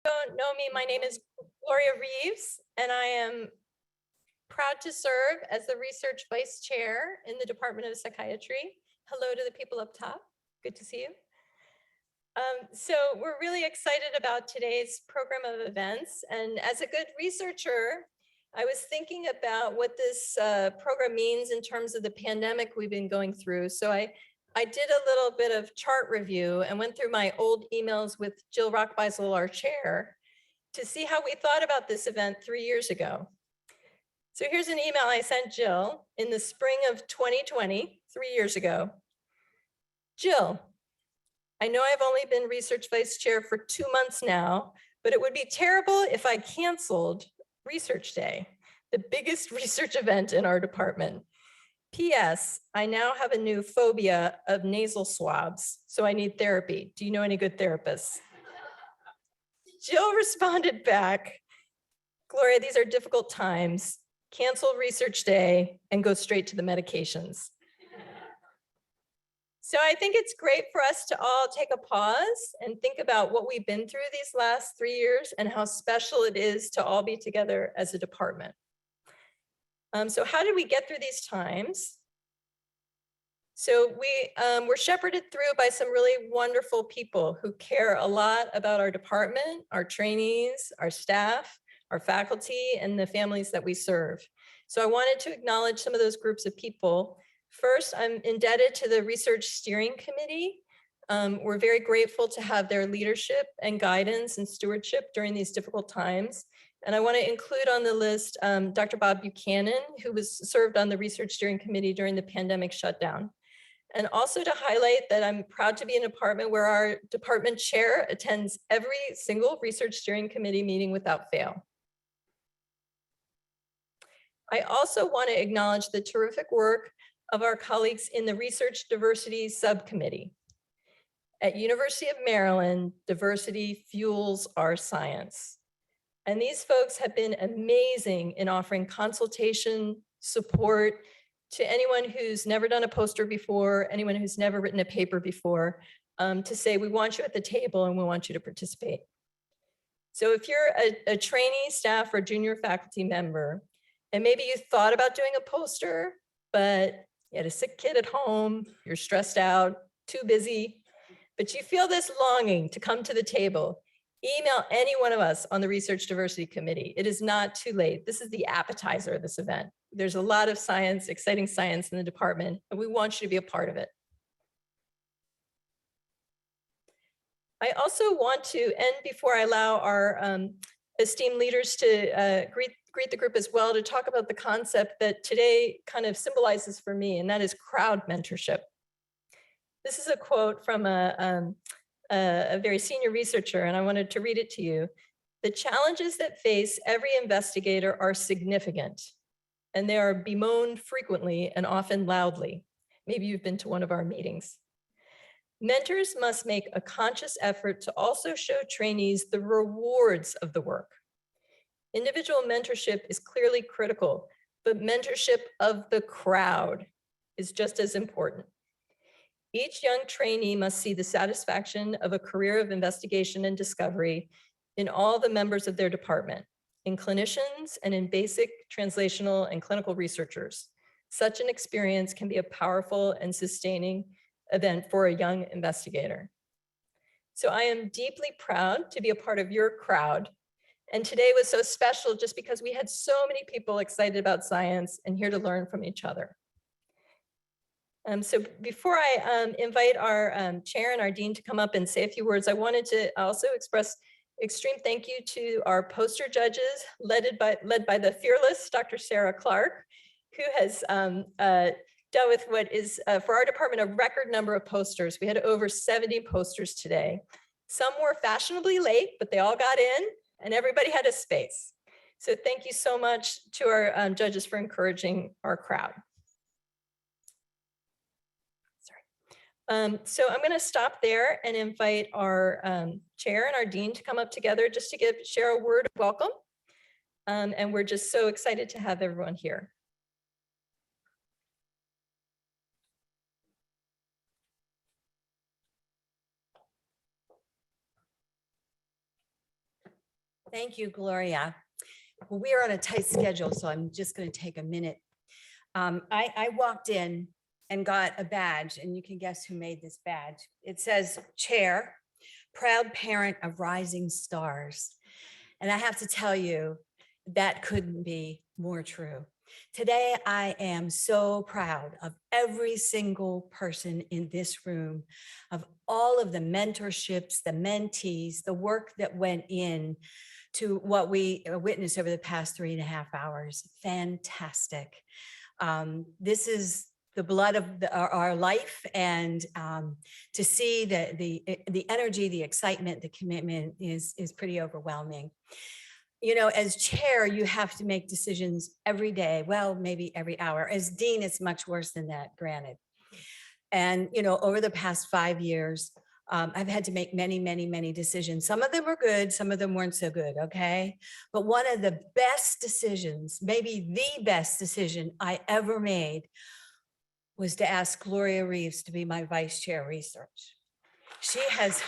Don't know me, my name is Gloria Reeves, and I am proud to serve as the research vice chair in the Department of Psychiatry. Hello to the people up top. Good to see you. So we're really excited about today's program of events. And as a good researcher, I was thinking about what this program means in terms of the pandemic we've been going through. So I did a little bit of chart review and went through my old emails with Jill Rockbeisel, our chair, to see how we thought about this event 3 years ago. So here's an email I sent Jill in the spring of 2020, 3 years ago. Jill, I know I've only been research vice chair for 2 months now, but it would be terrible if I canceled Research Day, the biggest research event in our department. P.S. I now have a new phobia of nasal swabs, so I need therapy. Do you know any good therapists? Jill responded back, Gloria, these are difficult times. Cancel Research Day and go straight to the medications. So I think it's great for us to all take a pause and think about what we've been through these last 3 years and how special it is to all be together as a department. So how did we get through these times? So we were shepherded through by some really wonderful people who care a lot about our department, our trainees, our staff, our faculty, and the families that we serve. So I wanted to acknowledge some of those groups of people. First, I'm indebted to the Research Steering Committee. We're very grateful to have their leadership and guidance and stewardship during these difficult times. And I want to include on the list Dr. Bob Buchanan, who served on the Research Steering Committee during the pandemic shutdown. And also to highlight that I'm proud to be in a department where our department chair attends every single Research Steering Committee meeting without fail. I also want to acknowledge the terrific work of our colleagues in the Research Diversity Subcommittee. At University of Maryland, diversity fuels our science. And these folks have been amazing in offering consultation, support to anyone who's never done a poster before, anyone who's never written a paper before, to say, we want you at the table and we want you to participate. So if you're a trainee, staff, or junior faculty member, and maybe you thought about doing a poster, but you had a sick kid at home, you're stressed out, too busy, but you feel this longing to come to the table, email any one of us on the Research Diversity Committee. It is not too late. This is the appetizer of this event. There's a lot of science, exciting science in the department, and we want you to be a part of it. I also want to end before I allow our esteemed leaders to greet the group as well, to talk about the concept that today kind of symbolizes for me, and that is crowd mentorship. This is a quote from a very senior researcher, and I wanted to read it to you. The challenges that face every investigator are significant, and they are bemoaned frequently and often loudly. Maybe you've been to one of our meetings. Mentors must make a conscious effort to also show trainees the rewards of the work. Individual mentorship is clearly critical, but mentorship of the crowd is just as important. Each young trainee must see the satisfaction of a career of investigation and discovery in all the members of their department, in clinicians and in basic translational and clinical researchers. Such an experience can be a powerful and sustaining event for a young investigator. So I am deeply proud to be a part of your crowd. And today was so special just because we had so many people excited about science and here to learn from each other. So before I invite our chair and our dean to come up and say a few words, I wanted to also express extreme thank you to our poster judges, led by the fearless Dr. Sarah Clark, who has dealt with what is, for our department, a record number of posters. We had over 70 posters today. Some were fashionably late, but they all got in and everybody had a space. So thank you so much to our judges for encouraging our crowd. So I'm going to stop there and invite our chair and our dean to come up together just to share a word of welcome. And we're just so excited to have everyone here. Thank you, Gloria. Well, we are on a tight schedule, so I'm just going to take a minute. I walked in and got a badge, and you can guess who made this badge. It says chair, proud parent of rising stars. And I have to tell you, that couldn't be more true. Today, I am so proud of every single person in this room, of all of the mentorships, the mentees, the work that went in to what we witnessed over the past 3.5 hours. Fantastic. This is the blood of our life, and to see the energy, the excitement, the commitment is pretty overwhelming. You know, as chair, you have to make decisions every day. Well, maybe every hour. As dean, it's much worse than that, granted. And, you know, over the past 5 years, I've had to make many, many, many decisions. Some of them were good, some of them weren't so good, okay? But one of the best decisions, maybe the best decision I ever made, was to ask Gloria Reeves to be my vice chair research. She has...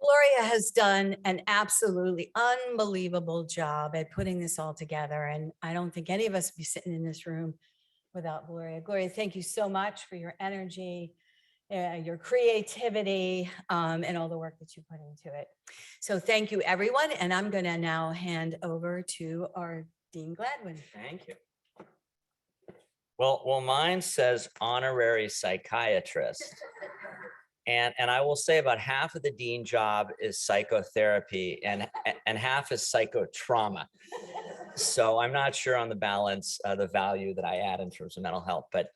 Gloria has done an absolutely unbelievable job at putting this all together. And I don't think any of us would be sitting in this room without Gloria. Gloria, thank you so much for your energy, your creativity, and all the work that you put into it. So thank you, everyone. And I'm going to now hand over to our Dean Gladwin. Thank you. Well, mine says honorary psychiatrist. And I will say about half of the dean job is psychotherapy and half is psychotrauma. So I'm not sure on the balance, the value that I add in terms of mental health, but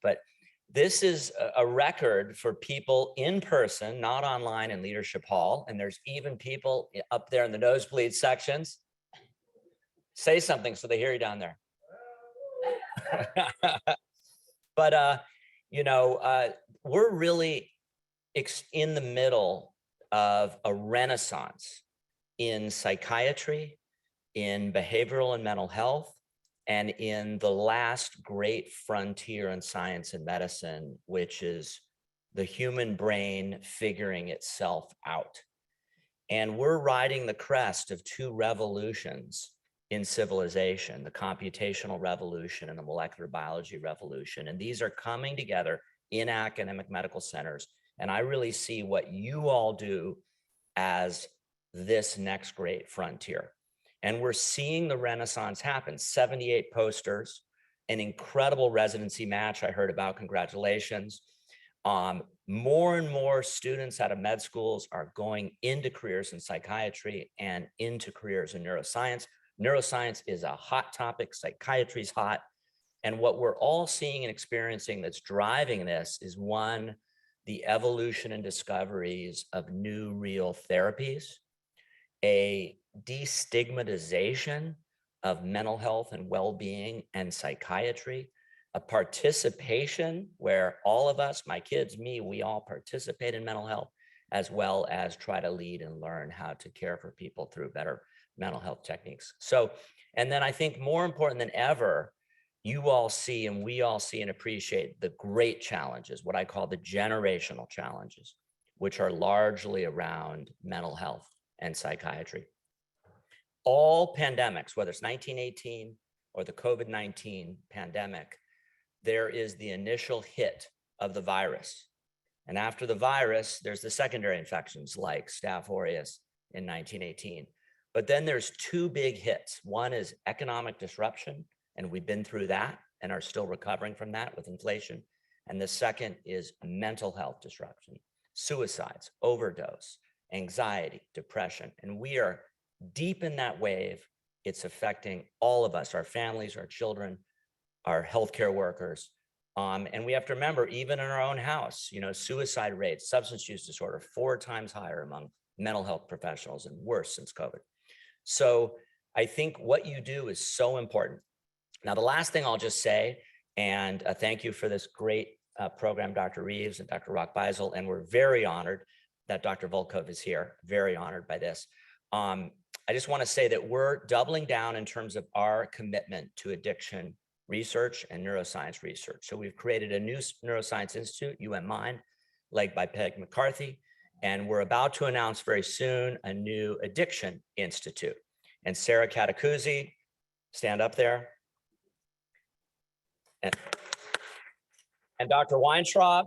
this is a record for people in person, not online in Leadership Hall. And there's even people up there in the nosebleed sections. Say something so they hear you down there. But, you know, we're really in the middle of a renaissance in psychiatry, in behavioral and mental health, and in the last great frontier in science and medicine, which is the human brain figuring itself out. And we're riding the crest of two revolutions in civilization, the computational revolution and the molecular biology revolution. And these are coming together in academic medical centers. And I really see what you all do as this next great frontier. And we're seeing the renaissance happen. 78 posters, an incredible residency match I heard about, congratulations. More and more students out of med schools are going into careers in psychiatry and into careers in neuroscience. Neuroscience is a hot topic, psychiatry is hot. And what we're all seeing and experiencing that's driving this is, one, the evolution and discoveries of new real therapies, a destigmatization of mental health and well-being and psychiatry, a participation where all of us, my kids, me, we all participate in mental health, as well as try to lead and learn how to care for people through better mental health techniques. So, and then I think more important than ever, you all see and we all see and appreciate the great challenges, what I call the generational challenges, which are largely around mental health and psychiatry. All pandemics, whether it's 1918 or the COVID-19 pandemic, there is the initial hit of the virus. And after the virus, there's the secondary infections like Staph aureus in 1918. But then there's two big hits. One is economic disruption, and we've been through that and are still recovering from that with inflation. And the second is mental health disruption, suicides, overdose, anxiety, depression. And we are deep in that wave. It's affecting all of us, our families, our children, our healthcare workers. And we have to remember, even in our own house, you know, suicide rates, substance use disorder, 4 times higher among mental health professionals and worse since COVID. So I think what you do is so important. Now, the last thing I'll just say, and thank you for this great program, Dr. Reeves and Dr. Rock Beisel, and we're very honored that Dr. Volkov is here, very honored by this. I just want to say that we're doubling down in terms of our commitment to addiction research and neuroscience research. So we've created a new neuroscience institute, UM Mind, led by Peg McCarthy, And we're about to announce very soon a new addiction institute. And Sarah Catacuzzi, stand up there. And Dr. Weintraub,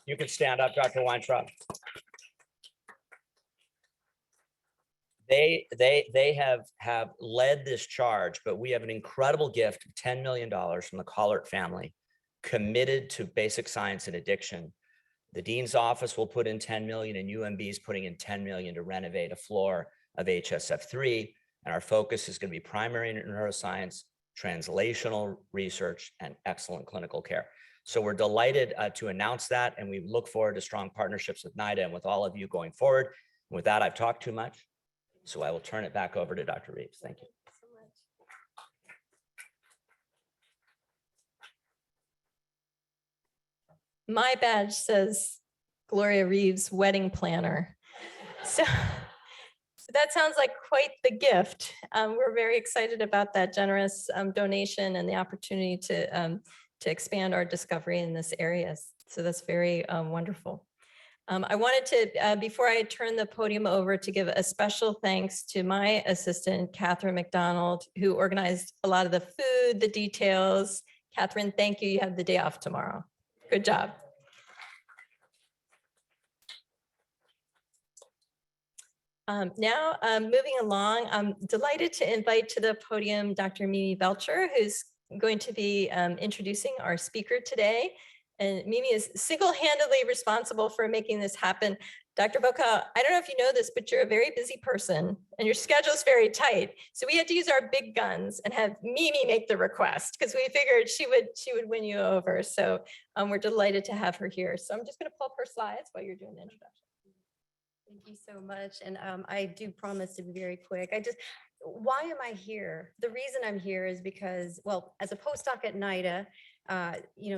you can stand up, Dr. Weintraub. They have led this charge, but we have an incredible gift of $10 million from the Collart family, committed to basic science and addiction. The dean's office will put in 10 million, and UMB is putting in 10 million to renovate a floor of HSF3. And our focus is going to be primary neuroscience, translational research, and excellent clinical care. So we're delighted to announce that, and we look forward to strong partnerships with NIDA and with all of you going forward. With that, I've talked too much, so I will turn it back over to Dr. Reeves. Thank you. My badge says Gloria Reeves wedding planner. So that sounds like quite the gift. We're very excited about that generous donation and the opportunity to expand our discovery in this area. So that's very wonderful. I wanted to, before I turn the podium over, to give a special thanks to my assistant, Catherine McDonald, who organized a lot of the food, the details. Catherine, thank you. You have the day off tomorrow. Good job. Now, moving along, I'm delighted to invite to the podium Dr. Mimi Belcher, who's going to be introducing our speaker today. And Mimi is single-handedly responsible for making this happen. Dr. Boca, I don't know if you know this, but you're a very busy person and your schedule is very tight. So we had to use our big guns and have Mimi make the request because we figured she would win you over. So we're delighted to have her here. So I'm just going to pull up her slides while you're doing the introduction. Thank you so much. And I do promise to be very quick. Why am I here? The reason I'm here is because, well, as a postdoc at NIDA,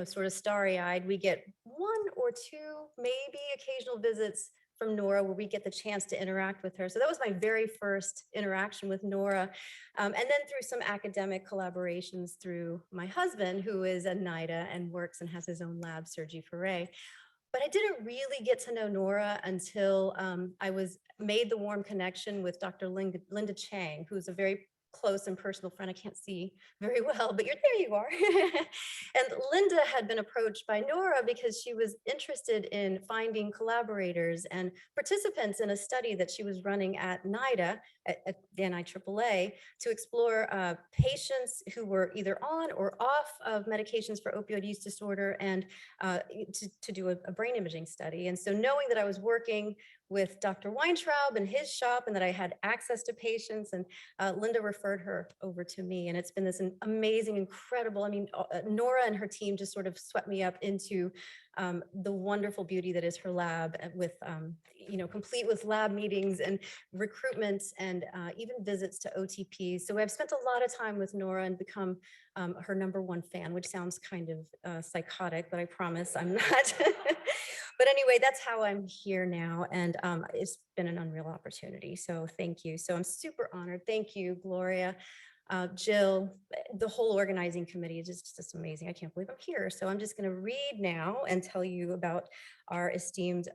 sort of starry-eyed, we get one or two, maybe occasional visits from Nora where we get the chance to interact with her. So that was my very first interaction with Nora. And then through some academic collaborations through my husband, who is at NIDA and works and has his own lab, Sergi Ferre. But I didn't really get to know Nora until I made the warm connection with Dr. Linda Chang, who's a very close and personal friend. I can't see very well, but there you are. And Linda had been approached by Nora because she was interested in finding collaborators and participants in a study that she was running at NIDA, at the NIAAA, to explore patients who were either on or off of medications for opioid use disorder and to do a brain imaging study. And so knowing that I was working with Dr. Weintraub and his shop and that I had access to patients, and Linda referred her over to me. And it's been this amazing, incredible, Nora and her team just sort of swept me up into the wonderful beauty that is her lab with, complete with lab meetings and recruitments and even visits to OTPs. So I've spent a lot of time with Nora and become her #1 fan, which sounds kind of psychotic, but I promise I'm not. But anyway, that's how I'm here now. And it's been an unreal opportunity. So thank you. So I'm super honored. Thank you, Gloria, Jill, the whole organizing committee is just amazing. I can't believe I'm here. So I'm just going to read now and tell you about our esteemed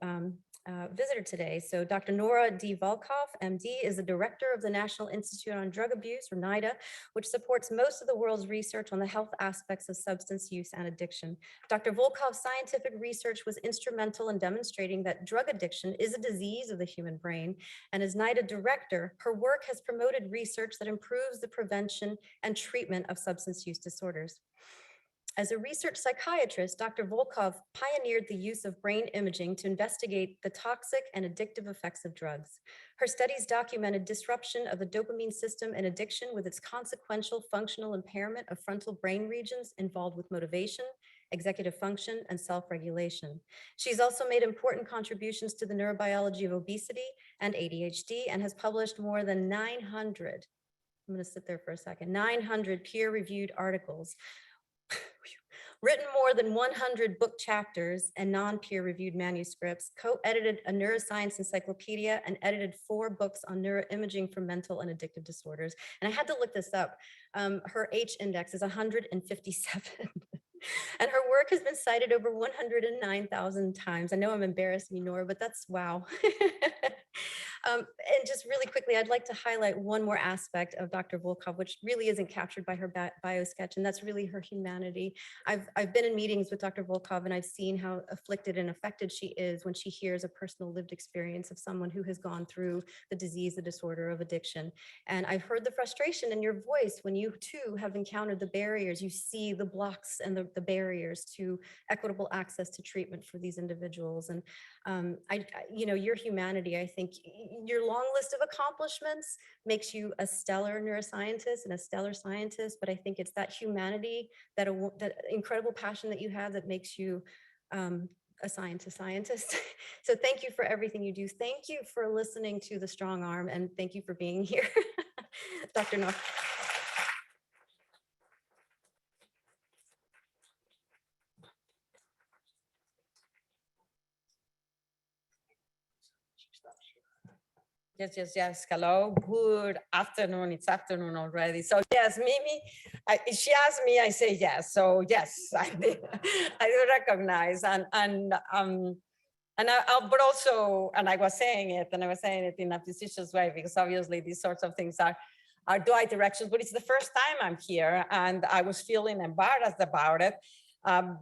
visitor today. So Dr. Nora D. Volkoff, MD, is the director of the National Institute on Drug Abuse, or NIDA, which supports most of the world's research on the health aspects of substance use and addiction. Dr. Volkoff's scientific research was instrumental in demonstrating that drug addiction is a disease of the human brain. And as NIDA director, her work has promoted research that improves the prevention and treatment of substance use disorders. As a research psychiatrist, Dr. Volkoff pioneered the use of brain imaging to investigate the toxic and addictive effects of drugs. Her studies documented disruption of the dopamine system in addiction with its consequential functional impairment of frontal brain regions involved with motivation, executive function, and self-regulation. She's also made important contributions to the neurobiology of obesity and ADHD and has published more than 900, I'm going to sit there for a second, 900 peer-reviewed articles, written more than 100 book chapters and non-peer-reviewed manuscripts, co-edited a neuroscience encyclopedia, and edited 4 books on neuroimaging for mental and addictive disorders. And I had to look this up. Her H index is 157. And her work has been cited over 109,000 times. I know I'm embarrassing you, Nora, but that's wow. And just really quickly, I'd like to highlight one more aspect of Dr. Volkov, which really isn't captured by her bio sketch, and that's really her humanity. I've been in meetings with Dr. Volkov, and I've seen how afflicted and affected she is when she hears a personal lived experience of someone who has gone through the disease, the disorder of addiction. And I've heard the frustration in your voice when you too have encountered the barriers. You see the blocks and the barriers to equitable access to treatment for these individuals. And your humanity, I think your long list of accomplishments makes you a stellar neuroscientist and a stellar scientist. But I think it's that humanity, that incredible passion that you have that makes you a scientist. So thank you for everything you do. Thank you for listening to The Strong Arm, and thank you for being here. Dr. North. Yes. Hello, good afternoon. It's afternoon already. So yes, Mimi, she asked me, I say yes. So yes, I do recognize, but also, and I was saying it in a facetious way, because obviously these sorts of things are dual directions, but it's the first time I'm here, and I was feeling embarrassed about it.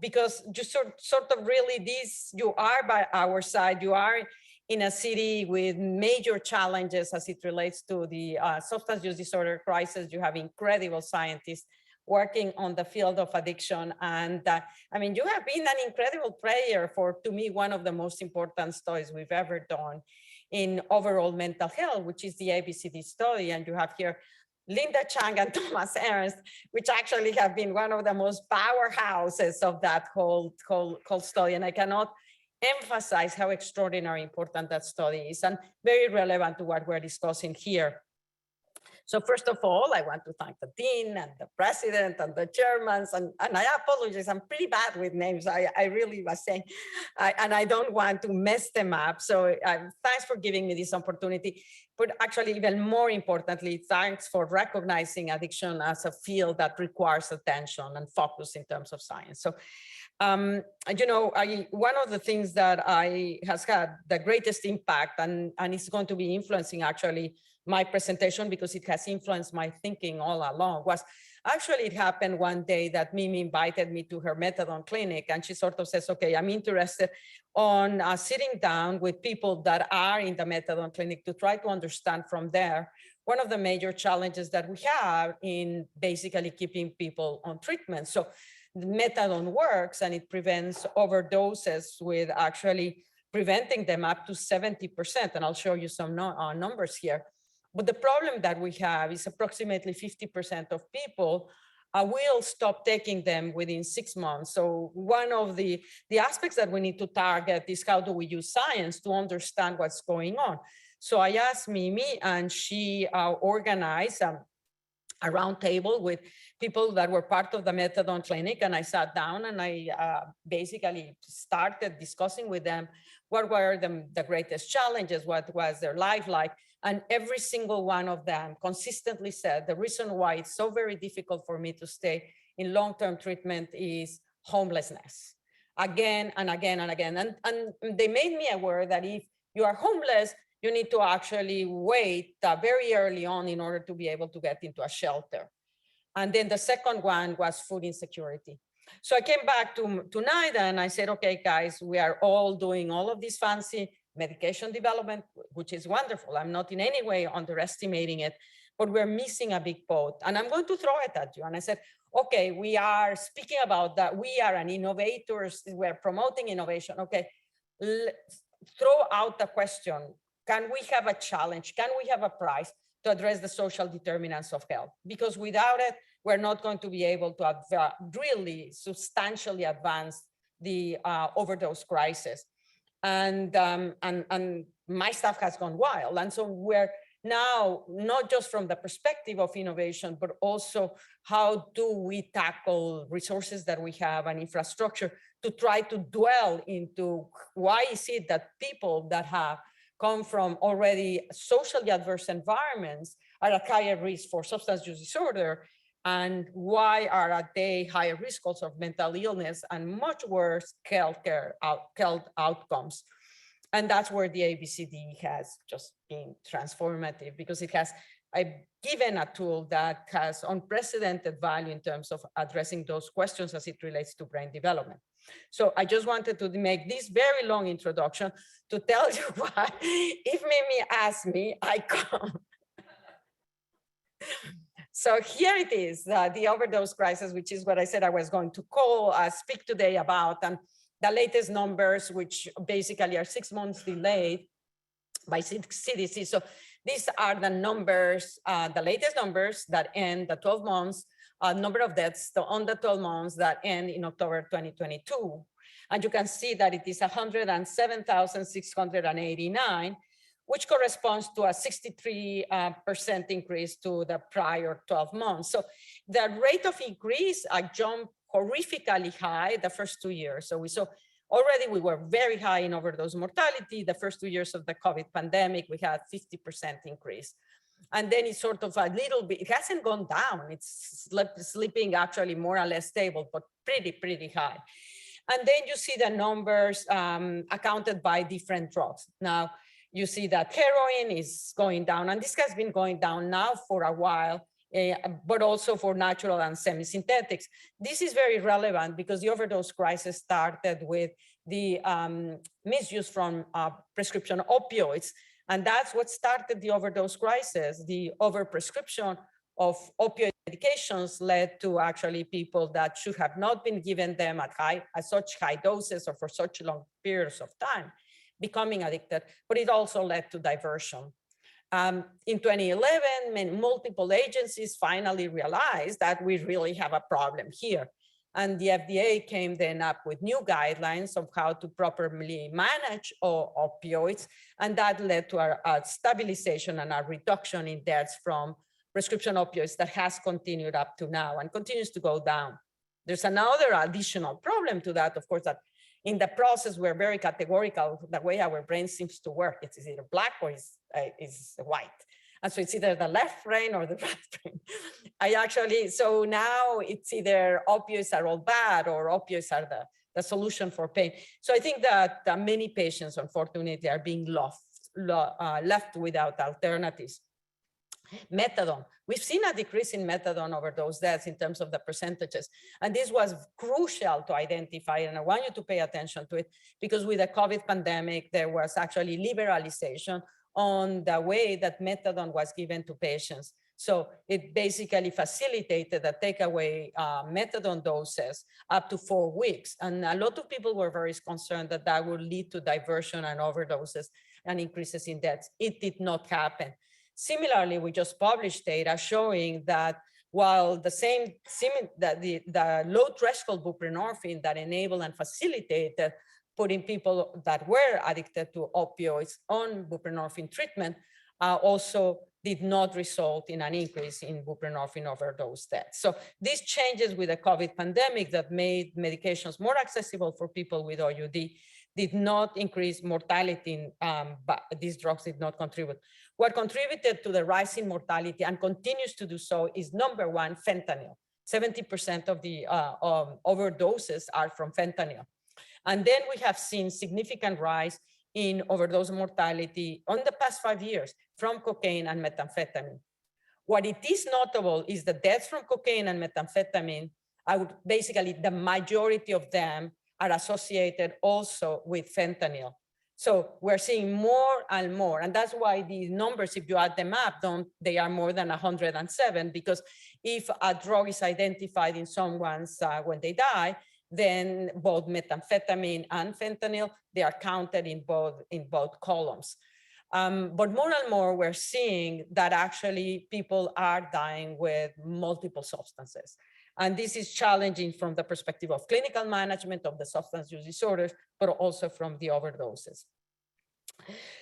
Because just sort of really you are by our side, you are in a city with major challenges as it relates to the substance use disorder crisis. You have incredible scientists working on the field of addiction. And you have been an incredible player for, to me, one of the most important studies we've ever done in overall mental health, which is the ABCD study. And you have here Linda Chang and Thomas Ernst, which actually have been one of the most powerhouses of that whole study. And I cannot emphasize how extraordinarily important that study is, and very relevant to what we're discussing here. So first of all, I want to thank the dean and the president and the chairmans, and I apologize, I'm pretty bad with names. I really was saying, and I don't want to mess them up. So thanks for giving me this opportunity. But actually, even more importantly, thanks for recognizing addiction as a field that requires attention and focus in terms of science. So, one of the things that has had the greatest impact, and it's going to be influencing actually my presentation, because it has influenced my thinking all along, was actually it happened one day that Mimi invited me to her methadone clinic, and she sort of says, okay, I'm interested on sitting down with people that are in the methadone clinic to try to understand from there one of the major challenges that we have in basically keeping people on treatment. So the methadone works, and it prevents overdoses with actually preventing them up to 70%. And I'll show you some numbers here. But the problem that we have is approximately 50% of people will stop taking them within 6 months. So one of the aspects that we need to target is how do we use science to understand what's going on. So I asked Mimi, and she organized a roundtable with people that were part of the methadone clinic. And I sat down and I basically started discussing with them what were the greatest challenges, what was their life like. And every single one of them consistently said the reason why it's so very difficult for me to stay in long-term treatment is homelessness. Again and again and again. And they made me aware that if you are homeless, you need to actually wait very early on in order to be able to get into a shelter. And then the second one was food insecurity. So I came back to NIDA and I said, okay, guys, we are all doing all of this fancy medication development, which is wonderful. I'm not in any way underestimating it, but we're missing a big boat. And I'm going to throw it at you. And I said, okay, we are speaking about that. We are an innovators. We're promoting innovation. Okay, throw out the question. Can we have a challenge? Can we have a prize to address the social determinants of health? Because without it, we're not going to be able to really substantially advance the overdose crisis. And my staff has gone wild. And so we're now, not just from the perspective of innovation, but also how do we tackle resources that we have and infrastructure to try to dwell into why is it that people that have come from already socially adverse environments are at higher risk for substance use disorder, and why are they higher risk also of mental illness and much worse health outcomes. And that's where the ABCD has just been transformative, because it has given a tool that has unprecedented value in terms of addressing those questions as it relates to brain development. So I just wanted to make this very long introduction to tell you why, if Mimi asks me, I come. So here it is, the overdose crisis, which is what I said I was going to speak today about, and the latest numbers, which basically are 6 months delayed by CDC. So these are the numbers, the latest numbers that end the 12 months, number of deaths on the 12 months that end in October 2022. And you can see that it is 107,689, which corresponds to a 63% increase to the prior 12 months. So the rate of increase jumped horrifically high the first 2 years. So we saw already we were very high in overdose mortality. The first 2 years of the COVID pandemic, we had 50% increase. And then it's sort of a little bit, it hasn't gone down. It's sleeping actually more or less stable, but pretty high. And then you see the numbers accounted by different drugs. Now, you see that heroin is going down, and this has been going down now for a while, but also for natural and semi-synthetics. This is very relevant because the overdose crisis started with the misuse from prescription opioids. And that's what started the overdose crisis. The overprescription of opioid medications led to actually people that should have not been given them at such high doses or for such long periods of time becoming addicted, but it also led to diversion. In 2011, multiple agencies finally realized that we really have a problem here. And the FDA came then up with new guidelines of how to properly manage opioids. And that led to a stabilization and a reduction in deaths from prescription opioids that has continued up to now and continues to go down. There's another additional problem to that, of course, that in the process, we're very categorical the way our brain seems to work. It's either black or it's white. And so it's either the left brain or the right brain. So now it's either opioids are all bad or opioids are the solution for pain. So I think that many patients, unfortunately, are being left without alternatives. Methadone. We've seen a decrease in methadone overdose deaths in terms of the percentages. And this was crucial to identify, and I want you to pay attention to it, because with the COVID pandemic, there was actually liberalization on the way that methadone was given to patients. So it basically facilitated the takeaway methadone doses up to 4 weeks. And a lot of people were very concerned that that would lead to diversion and overdoses and increases in deaths. It did not happen. Similarly, we just published data showing that while the low threshold buprenorphine that enabled and facilitated putting people that were addicted to opioids on buprenorphine treatment also did not result in an increase in buprenorphine overdose deaths. So these changes with the COVID pandemic that made medications more accessible for people with OUD did not increase mortality, but these drugs did not contribute. What contributed to the rise in mortality and continues to do so is, number one, fentanyl. 70% of the overdoses are from fentanyl. And then we have seen significant rise in overdose mortality on the past 5 years from cocaine and methamphetamine. What it is notable is the deaths from cocaine and methamphetamine, basically the majority of them are associated also with fentanyl. So we're seeing more and more, and that's why these numbers, if you add them up, they are more than 107, because if a drug is identified in someone's when they die, then both methamphetamine and fentanyl, they are counted in both columns. But more and more, we're seeing that actually people are dying with multiple substances. And this is challenging from the perspective of clinical management of the substance use disorders, but also from the overdoses.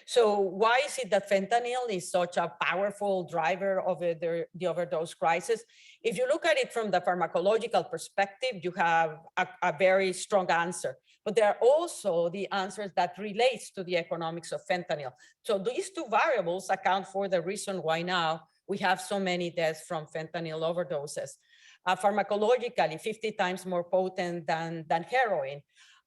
So why is it that fentanyl is such a powerful driver of the overdose crisis? If you look at it from the pharmacological perspective, you have a very strong answer. But there are also the answers that relates to the economics of fentanyl. So these two variables account for the reason why now we have so many deaths from fentanyl overdoses. Pharmacologically, 50 times more potent than heroin.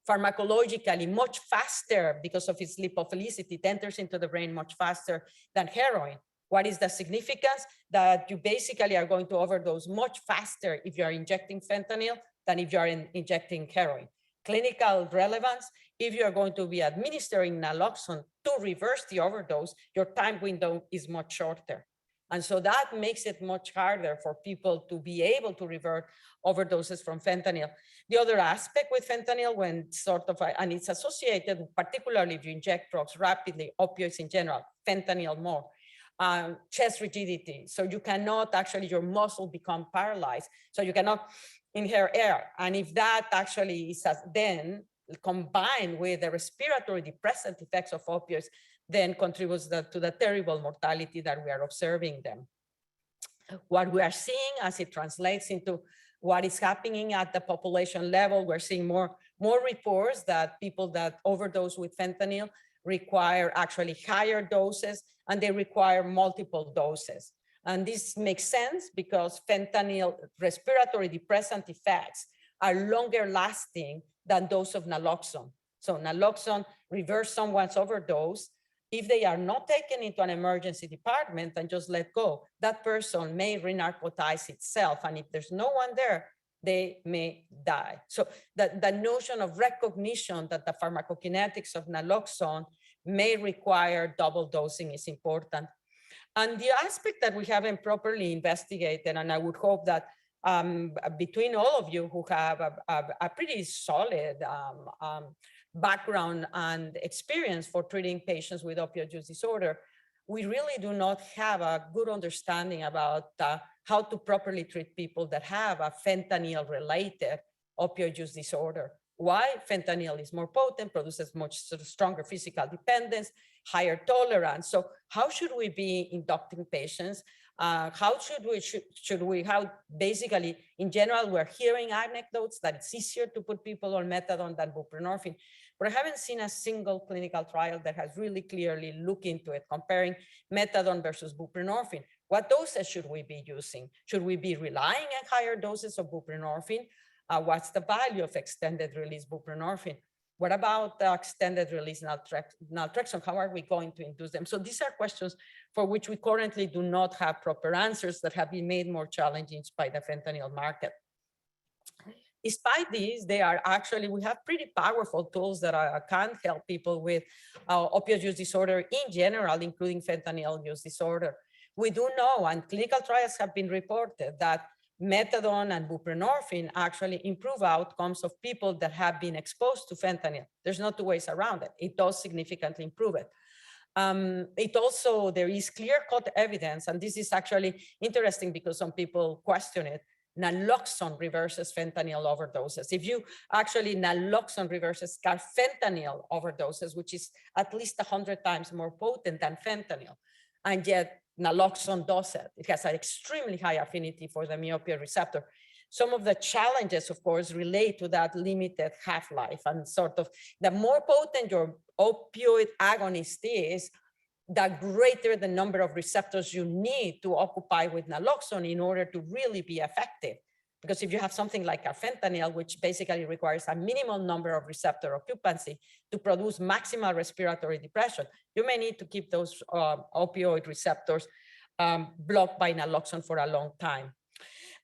Pharmacologically, much faster because of its lipophilicity. It enters into the brain much faster than heroin. What is the significance? That you basically are going to overdose much faster if you are injecting fentanyl than if you are injecting heroin. Clinical relevance, if you are going to be administering naloxone to reverse the overdose, your time window is much shorter. And so that makes it much harder for people to be able to revert overdoses from fentanyl. The other aspect with fentanyl, when sort of, and it's associated, particularly if you inject drugs rapidly, opioids in general, fentanyl more, chest rigidity. So you cannot actually, your muscle become paralyzed. So you cannot inhale air. And if that actually is then combined with the respiratory depressant effects of opioids, then contributes to the terrible mortality that we are observing them. What we are seeing as it translates into what is happening at the population level, we're seeing more reports that people that overdose with fentanyl require actually higher doses, and they require multiple doses. And this makes sense because fentanyl respiratory depressant effects are longer lasting than those of naloxone. So naloxone reverse someone's overdose. If they are not taken into an emergency department and just let go, that person may re-narcotize itself. And if there's no one there, they may die. So the notion of recognition that the pharmacokinetics of naloxone may require double dosing is important. And the aspect that we haven't properly investigated, and I would hope that between all of you who have a pretty solid background and experience for treating patients with opioid use disorder, we really do not have a good understanding about how to properly treat people that have a fentanyl-related opioid use disorder. Why? Fentanyl is more potent, produces much stronger physical dependence, higher tolerance. So how should we be inducting patients? How should we, how basically, in general, we're hearing anecdotes that it's easier to put people on methadone than buprenorphine, but I haven't seen a single clinical trial that has really clearly looked into it, comparing methadone versus buprenorphine. What doses should we be using? Should we be relying on higher doses of buprenorphine? What's the value of extended release buprenorphine? What about the extended release naltrexone? How are we going to induce them? So these are questions for which we currently do not have proper answers that have been made more challenging by the fentanyl market. Despite these, they are actually, we have pretty powerful tools that can help people with opioid use disorder in general, including fentanyl use disorder. We do know, and clinical trials have been reported, that methadone and buprenorphine actually improve outcomes of people that have been exposed to fentanyl. There's no two ways around it. It does significantly improve it. It also, there is clear-cut evidence, and this is actually interesting because some people question it, naloxone reverses fentanyl overdoses. If you actually, naloxone reverses fentanyl overdoses, which is at least 100 times more potent than fentanyl, and yet naloxone does it. It has an extremely high affinity for the mu-opioid receptor. Some of the challenges, of course, relate to that limited half-life, and sort of the more potent your opioid agonist is, the greater the number of receptors you need to occupy with naloxone in order to really be effective. Because if you have something like a fentanyl, which basically requires a minimum number of receptor occupancy to produce maximal respiratory depression, you may need to keep those opioid receptors blocked by naloxone for a long time.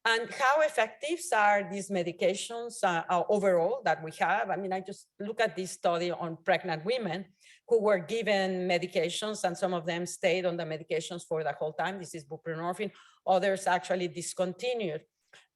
And how effective are these medications overall that we have? I mean, I just look at this study on pregnant women who were given medications, and some of them stayed on the medications for the whole time. This is buprenorphine. Others actually discontinued.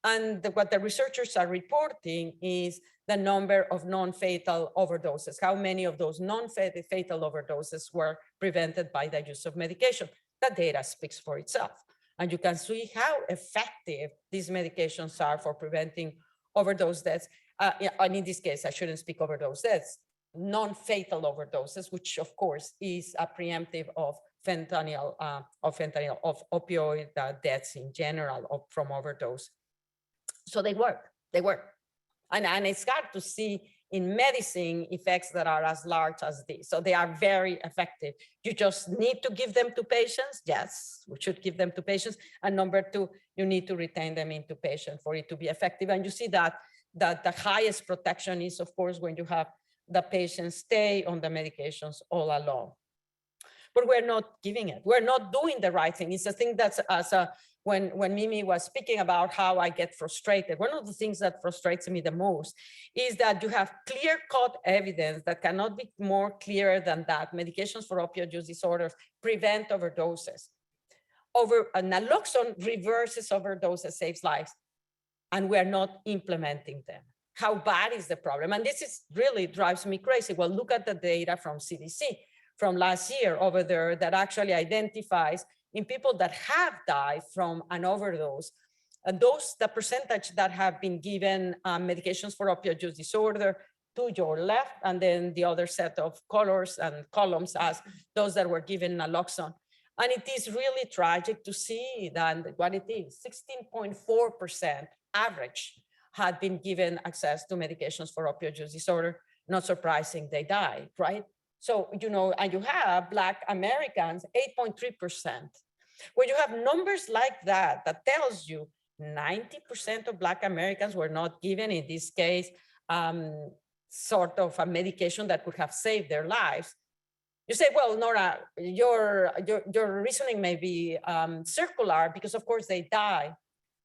And what the researchers are reporting is the number of non-fatal overdoses. How many of those non-fatal overdoses were prevented by the use of medication? The data speaks for itself. And you can see how effective these medications are for preventing overdose deaths. And in this case, I shouldn't speak overdose deaths, non-fatal overdoses, which of course is a preemptive of fentanyl, of opioid deaths in general from overdose. So they work. And it's hard to see in medicine effects that are as large as this. So they are very effective. You just need to give them to patients. Yes, we should give them to patients. And number two, you need to retain them into patients for it to be effective. And you see that the highest protection is, of course, when you have the patients stay on the medications all along. But we're not giving it. We're not doing the right thing. It's a thing that's when Mimi was speaking about how I get frustrated, one of the things that frustrates me the most is that you have clear-cut evidence that cannot be more clear than that. Medications for opioid use disorders prevent overdoses. Naloxone reverses overdoses, saves lives, and we're not implementing them. How bad is the problem? And this is really drives me crazy. Well, look at the data from CDC from last year over there that actually identifies in people that have died from an overdose, the percentage that have been given medications for opioid use disorder to your left, and then the other set of colors and columns as those that were given naloxone. And it is really tragic to see that what it is, 16.4% average had been given access to medications for opioid use disorder. Not surprising, they died, right? So, you know, and you have Black Americans, 8.3%. When you have numbers like that, that tells you 90% of Black Americans were not given, in this case, sort of a medication that could have saved their lives. You say, well, Nora, your reasoning may be circular because of course they die.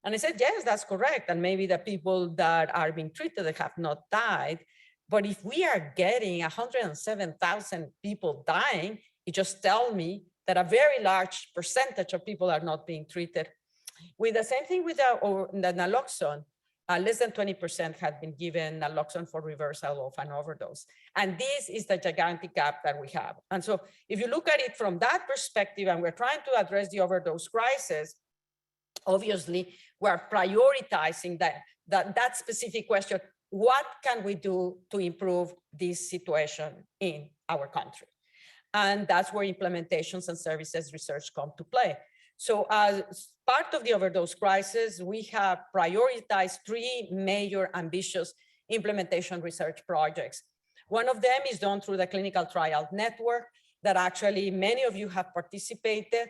And I said, yes, that's correct. And maybe the people that are being treated that have not died. But if we are getting 107,000 people dying, it just tells me that a very large percentage of people are not being treated. With the same thing with the naloxone, less than 20% had been given naloxone for reversal of an overdose. And this is the gigantic gap that we have. And so if you look at it from that perspective, and we're trying to address the overdose crisis, obviously we're prioritizing that specific question. What can we do to improve this situation in our country? And that's where implementations and services research come to play. So as part of the overdose crisis, we have prioritized 3 major ambitious implementation research projects. One of them is done through the Clinical Trial Network that actually many of you have participated,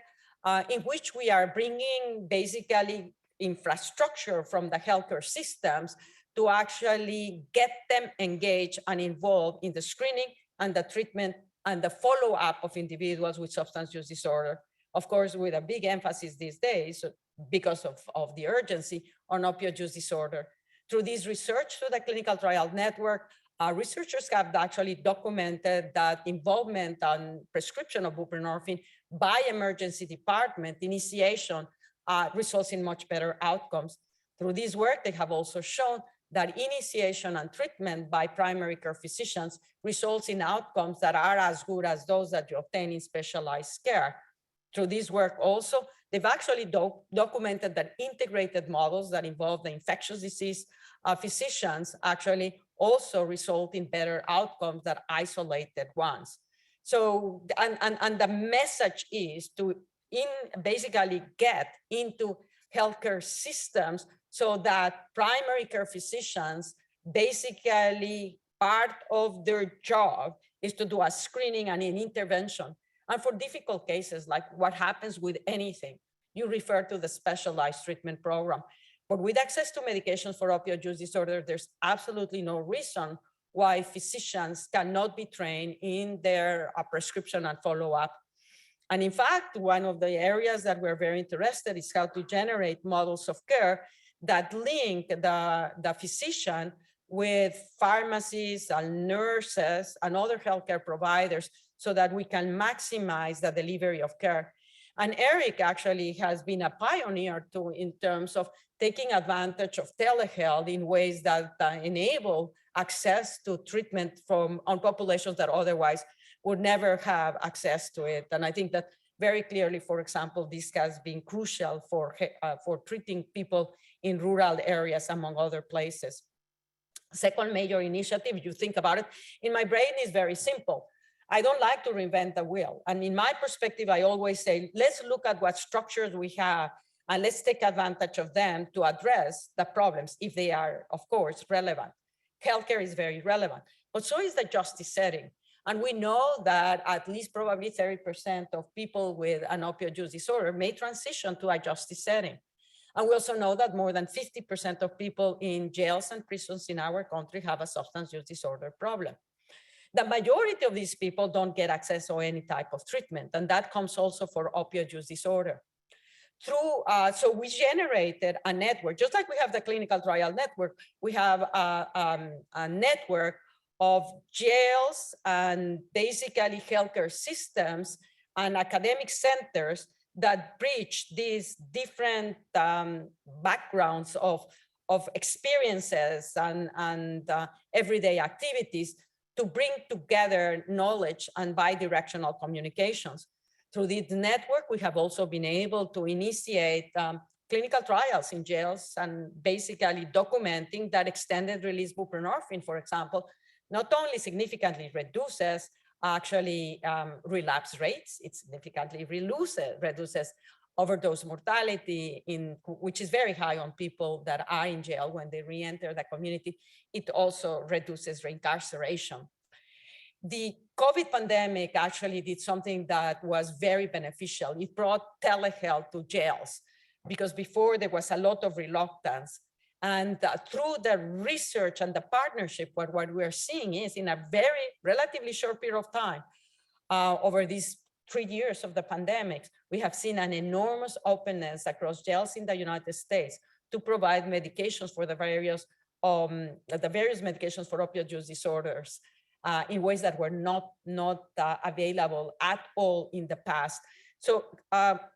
in which we are bringing basically infrastructure from the healthcare systems to actually get them engaged and involved in the screening and the treatment and the follow-up of individuals with substance use disorder. Of course, with a big emphasis these days, because of the urgency on opioid use disorder. Through this research, through the Clinical Trial Network, researchers have actually documented that involvement on prescription of buprenorphine by emergency department initiation results in much better outcomes. Through this work, they have also shown that initiation and treatment by primary care physicians results in outcomes that are as good as those that you obtain in specialized care. Through this work also, they've actually documented that integrated models that involve the infectious disease physicians actually also result in better outcomes than isolated ones. So, and the message is to basically get into healthcare systems so that primary care physicians, basically part of their job is to do a screening and an intervention. And for difficult cases, like what happens with anything, you refer to the specialized treatment program. But with access to medications for opioid use disorder, there's absolutely no reason why physicians cannot be trained in their prescription and follow-up. And in fact, one of the areas that we're very interested in is how to generate models of care that link the physician with pharmacists and nurses and other healthcare providers so that we can maximize the delivery of care. And Eric actually has been a pioneer too in terms of taking advantage of telehealth in ways that enable access to treatment on populations that otherwise would never have access to it. And I think that very clearly, for example, this has been crucial for treating people in rural areas, among other places. Second major initiative, you think about it, in my brain is very simple. I don't like to reinvent the wheel. And in my perspective, I always say, let's look at what structures we have and let's take advantage of them to address the problems if they are, of course, relevant. healthcare is very relevant, but so is the justice setting. And we know that at least probably 30% of people with an opioid use disorder may transition to a justice setting. And we also know that more than 50% of people in jails and prisons in our country have a substance use disorder problem. The majority of these people don't get access to any type of treatment, and that comes also for opioid use disorder. So we generated a network, just like we have the clinical trial network, we have a network of jails and basically healthcare systems and academic centers that bridge these different backgrounds of experiences and everyday activities to bring together knowledge and bi-directional communications. Through this network, we have also been able to initiate clinical trials in jails and basically documenting that extended release buprenorphine, for example, not only significantly reduces actually relapse rates, it significantly reduces overdose mortality, which is very high on people that are in jail when they re-enter the community. It also reduces reincarceration. The COVID pandemic actually did something that was very beneficial. It brought telehealth to jails because before there was a lot of reluctance. And through the research and the partnership, what we're seeing is in a very relatively short period of time, over these 3 years of the pandemic, we have seen an enormous openness across jails in the United States to provide medications for the various medications for opioid use disorders in ways that were not available at all in the past. So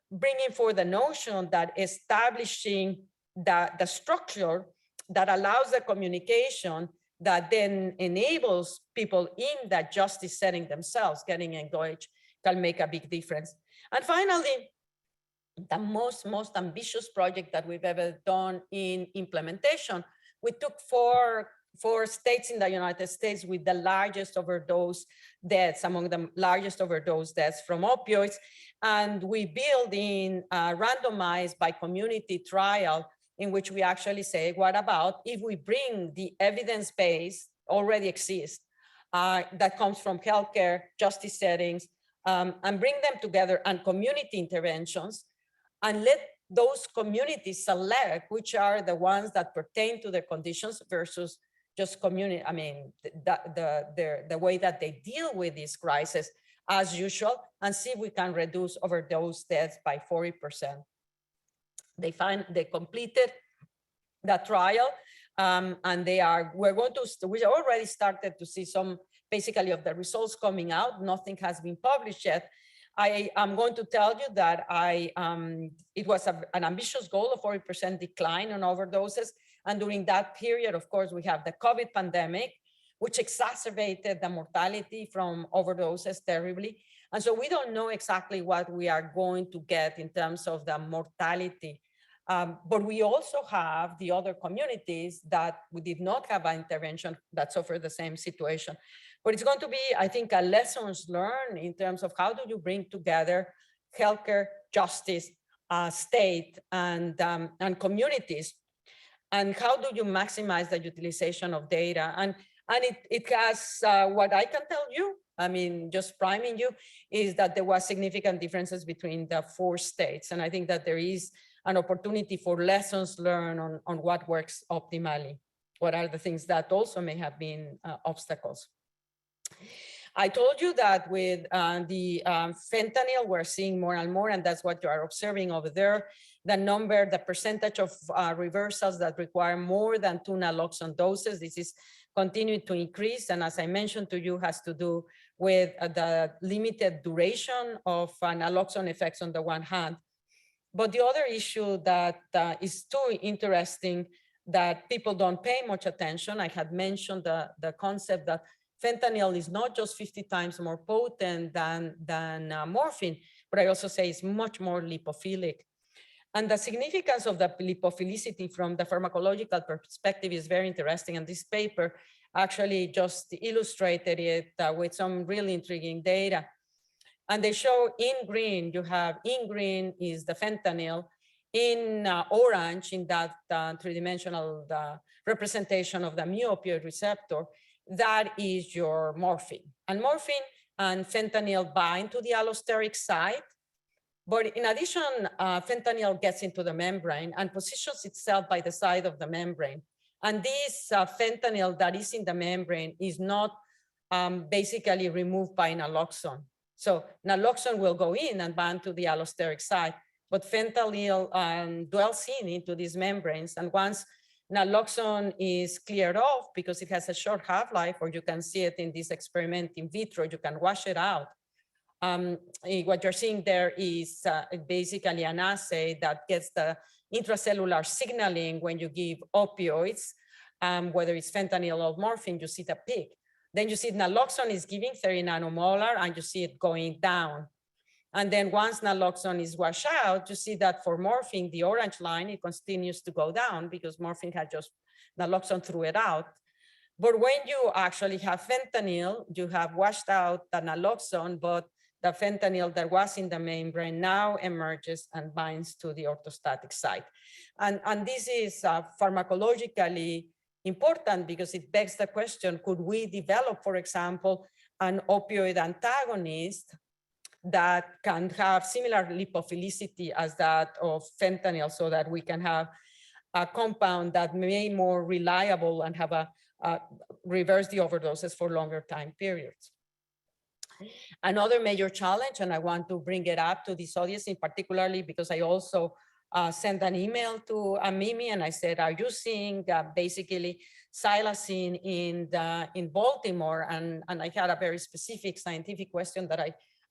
bringing forward the notion that establishing the structure that allows the communication that then enables people in that justice setting themselves getting engaged can make a big difference. And finally, the most ambitious project that we've ever done in implementation, we took four states in the United States with the largest overdose deaths, among the largest overdose deaths from opioids. And we build in a randomized by community trial in which we actually say, what about if we bring the evidence base already exists that comes from healthcare, justice settings, and bring them together and community interventions, and let those communities select which are the ones that pertain to their conditions versus just community, I mean, the way that they deal with this crisis as usual, and see if we can reduce overdose deaths by 40%. They completed the trial, and we already started to see some basically of the results coming out. Nothing has been published yet. I am going to tell you that it was an ambitious goal of 40% decline on overdoses. And during that period, of course, we have the COVID pandemic, which exacerbated the mortality from overdoses terribly. And so we don't know exactly what we are going to get in terms of the mortality. But we also have the other communities that we did not have an intervention that suffer the same situation. But it's going to be, I think, a lessons learned in terms of how do you bring together healthcare, justice, state, and communities, and how do you maximize the utilization of data? And it has, what I can tell you, I mean, just priming you, is that there was significant differences between the 4 states. And I think that there is an opportunity for lessons learned on what works optimally. What are the things that also may have been obstacles? I told you that with the fentanyl, we're seeing more and more, and that's what you are observing over there. The percentage of reversals that require more than 2 naloxone doses, this is continuing to increase. And as I mentioned to you, has to do with the limited duration of naloxone effects on the one hand. But the other issue that is too interesting that people don't pay much attention, I had mentioned the concept that fentanyl is not just 50 times more potent than morphine, but I also say it's much more lipophilic. And the significance of the lipophilicity from the pharmacological perspective is very interesting. And this paper actually just illustrated it with some really intriguing data. And they show in green, in green is the fentanyl, In orange, in that three-dimensional representation of the mu opioid receptor, that is your morphine. And morphine and fentanyl bind to the allosteric site. But in addition, fentanyl gets into the membrane and positions itself by the side of the membrane. And this fentanyl that is in the membrane is not basically removed by naloxone. So naloxone will go in and bind to the allosteric site, but fentanyl dwells into these membranes. And once naloxone is cleared off, because it has a short half-life, or you can see it in this experiment in vitro, you can wash it out. What you're seeing there is basically an assay that gets the intracellular signaling when you give opioids, whether it's fentanyl or morphine, you see the peak. Then you see naloxone is giving 30 nanomolar and you see it going down. And then once naloxone is washed out, you see that for morphine, the orange line, it continues to go down because morphine had just, naloxone threw it out. But when you actually have fentanyl, you have washed out the naloxone, but the fentanyl that was in the membrane now emerges and binds to the orthostatic site. And this is pharmacologically important because it begs the question, could we develop, for example, an opioid antagonist that can have similar lipophilicity as that of fentanyl so that we can have a compound that may be more reliable and have reverse the overdoses for longer time periods. Another major challenge, and I want to bring it up to this audience in particularly because I also sent an email to Mimi and I said, are you seeing basically psilocin in Baltimore? And I had a very specific scientific question that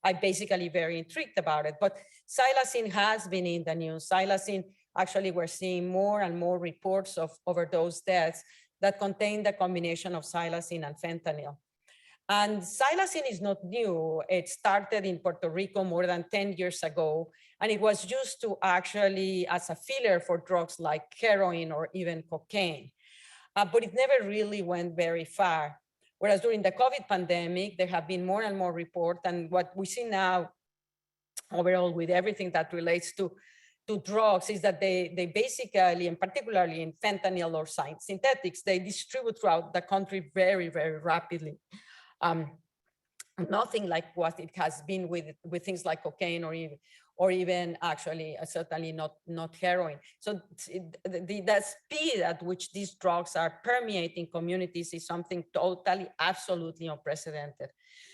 I basically very intrigued about it. But psilocin has been in the news. Psilocin, actually, we're seeing more and more reports of overdose deaths that contain the combination of psilocin and fentanyl. And psilocin is not new. It started in Puerto Rico more than 10 years ago, and it was used to actually as a filler for drugs like heroin or even cocaine. But it never really went very far. Whereas during the COVID pandemic, there have been more and more reports, and what we see now overall with everything that relates to drugs is that they basically, and particularly in fentanyl or synthetics, they distribute throughout the country very, very rapidly. Nothing like what it has been with things like cocaine or even actually certainly not heroin. So the speed at which these drugs are permeating communities is something totally, absolutely unprecedented.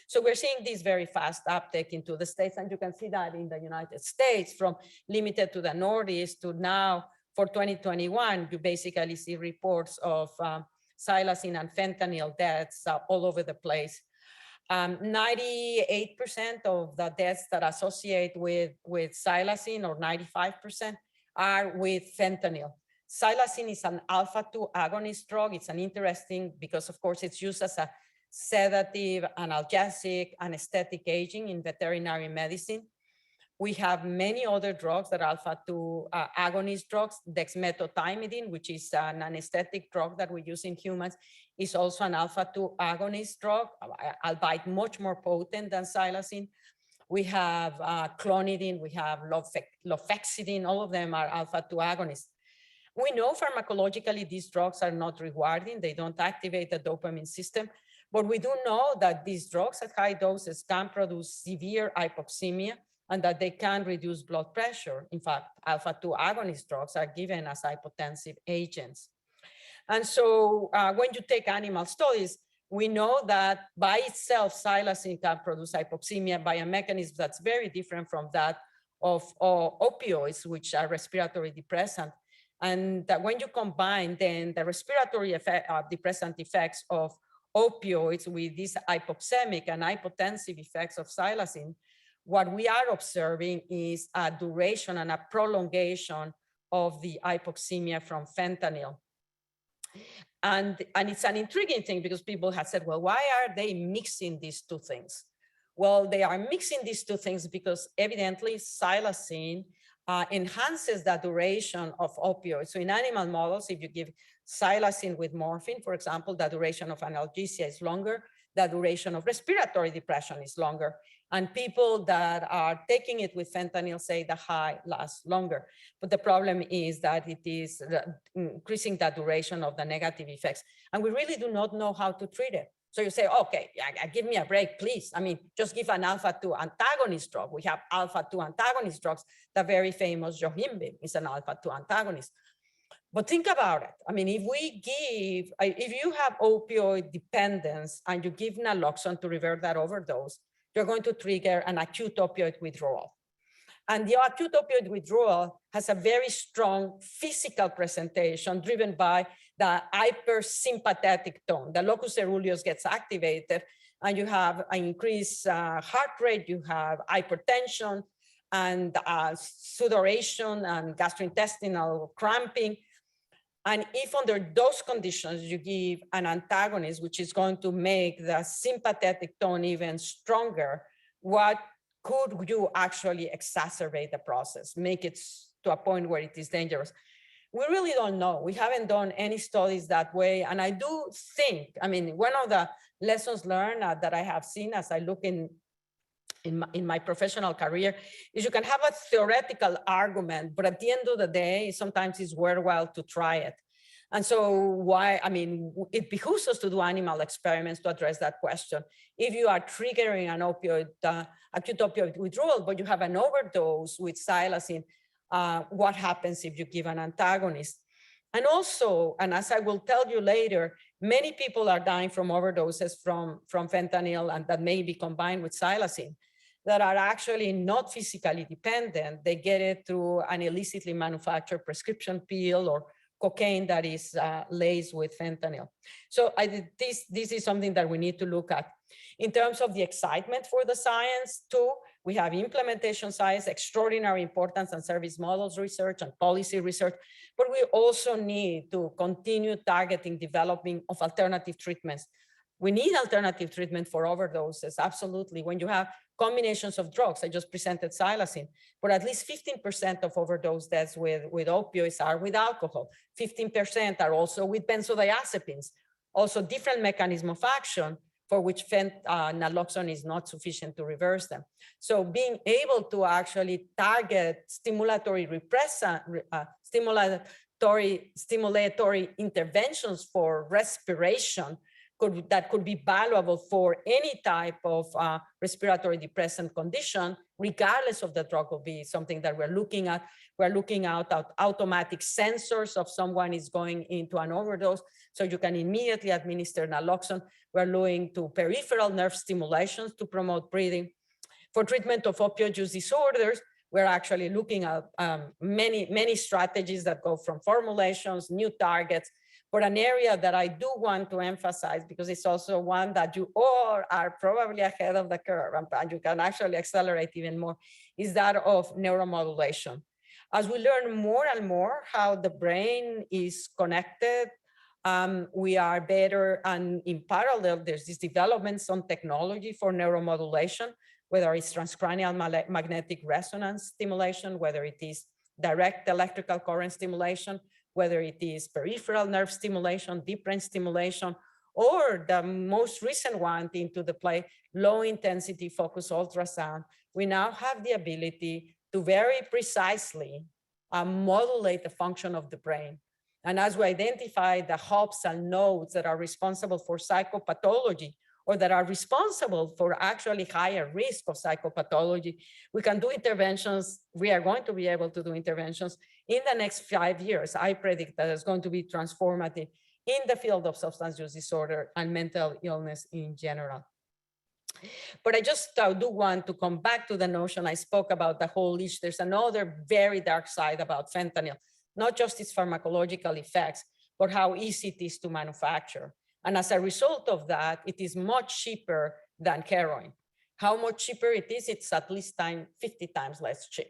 So we're seeing this very fast uptake into the States, and you can see that in the United States from limited to the Northeast to now for 2021, you basically see reports of psilocin and fentanyl deaths all over the place. 98% of the deaths that associate with psilocin, or 95%, are with fentanyl. Psilocin is an alpha-2 agonist drug. It's an interesting, because of course it's used as a sedative, analgesic, anesthetic agent in veterinary medicine. We have many other drugs that are alpha-2 agonist drugs. Dexmedetomidine, which is an anesthetic drug that we use in humans, is also an alpha-2 agonist drug, albeit much more potent than psilocin. We have clonidine, we have lofexidine, all of them are alpha-2 agonists. We know pharmacologically these drugs are not rewarding, they don't activate the dopamine system, but we do know that these drugs at high doses can produce severe hypoxemia and that they can reduce blood pressure. In fact, alpha-2 agonist drugs are given as hypotensive agents. And so when you take animal studies, we know that by itself, psilocin can produce hypoxemia by a mechanism that's very different from that of opioids, which are respiratory depressant. And that when you combine then the respiratory depressant effects of opioids with these hypoxemic and hypotensive effects of psilocin, what we are observing is a duration and a prolongation of the hypoxemia from fentanyl. And it's an intriguing thing because people have said, well, why are they mixing these two things? Well, they are mixing these two things because evidently psilocin enhances the duration of opioids. So in animal models, if you give psilocin with morphine, for example, the duration of analgesia is longer, the duration of respiratory depression is longer. And people that are taking it with fentanyl say the high lasts longer. But the problem is that it is increasing the duration of the negative effects. And we really do not know how to treat it. So you say, okay, give me a break, please. I mean, just give an alpha-2 antagonist drug. We have alpha-2 antagonist drugs. The very famous Yohimbine is an alpha-2 antagonist. But think about it. I mean, if you have opioid dependence and you give naloxone to reverse that overdose, you're going to trigger an acute opioid withdrawal. And the acute opioid withdrawal has a very strong physical presentation driven by the hypersympathetic tone. The locus coeruleus gets activated and you have an increased heart rate, you have hypertension and sudoration and gastrointestinal cramping. And if under those conditions you give an antagonist, which is going to make the sympathetic tone even stronger, what could you actually exacerbate the process, make it to a point where it is dangerous? We really don't know. We haven't done any studies that way. And I do think, I mean, one of the lessons learned that I have seen as I look in my professional career is you can have a theoretical argument, but at the end of the day, sometimes it's worthwhile to try it. And so it behooves us to do animal experiments to address that question. If you are triggering an opioid, acute opioid withdrawal, but you have an overdose with psilocin, what happens if you give an antagonist? And also, and as I will tell you later, many people are dying from overdoses from fentanyl and that may be combined with psilocin that are actually not physically dependent. They get it through an illicitly manufactured prescription pill or cocaine that is laced with fentanyl. So this is something that we need to look at. In terms of the excitement for the science too, we have implementation science, extraordinary importance and service models research and policy research, but we also need to continue targeting developing of alternative treatments. We need alternative treatment for overdoses, absolutely. When you have combinations of drugs, I just presented psilocin, but at least 15% of overdose deaths with opioids are with alcohol. 15% are also with benzodiazepines. Also different mechanism of action for which naloxone is not sufficient to reverse them. So being able to actually target stimulatory interventions for respiration that could be valuable for any type of respiratory depressant condition, regardless of the drug, will be something that we're looking at. We're looking at automatic sensors of someone is going into an overdose, so you can immediately administer naloxone. We're looking to peripheral nerve stimulations to promote breathing. For treatment of opioid use disorders, we're actually looking at many strategies that go from formulations, new targets. But an area that I do want to emphasize, because it's also one that you all are probably ahead of the curve and you can actually accelerate even more, is that of neuromodulation. As we learn more and more how the brain is connected, we are better, and in parallel, there's these developments on technology for neuromodulation, whether it's transcranial magnetic resonance stimulation, whether it is direct electrical current stimulation, whether it is peripheral nerve stimulation, deep brain stimulation, or the most recent one into the play, low intensity focused ultrasound. We now have the ability to very precisely modulate the function of the brain. And as we identify the hubs and nodes that are responsible for psychopathology, or that are responsible for actually higher risk of psychopathology, we can do interventions. We are going to be able to do interventions in the next 5 years. I predict that it's going to be transformative in the field of substance use disorder and mental illness in general. But I just do want to come back to the notion I spoke about, the whole leash. There's another very dark side about fentanyl, not just its pharmacological effects, but how easy it is to manufacture. And as a result of that, it is much cheaper than heroin. How much cheaper it is? It's at least 50 times less cheap.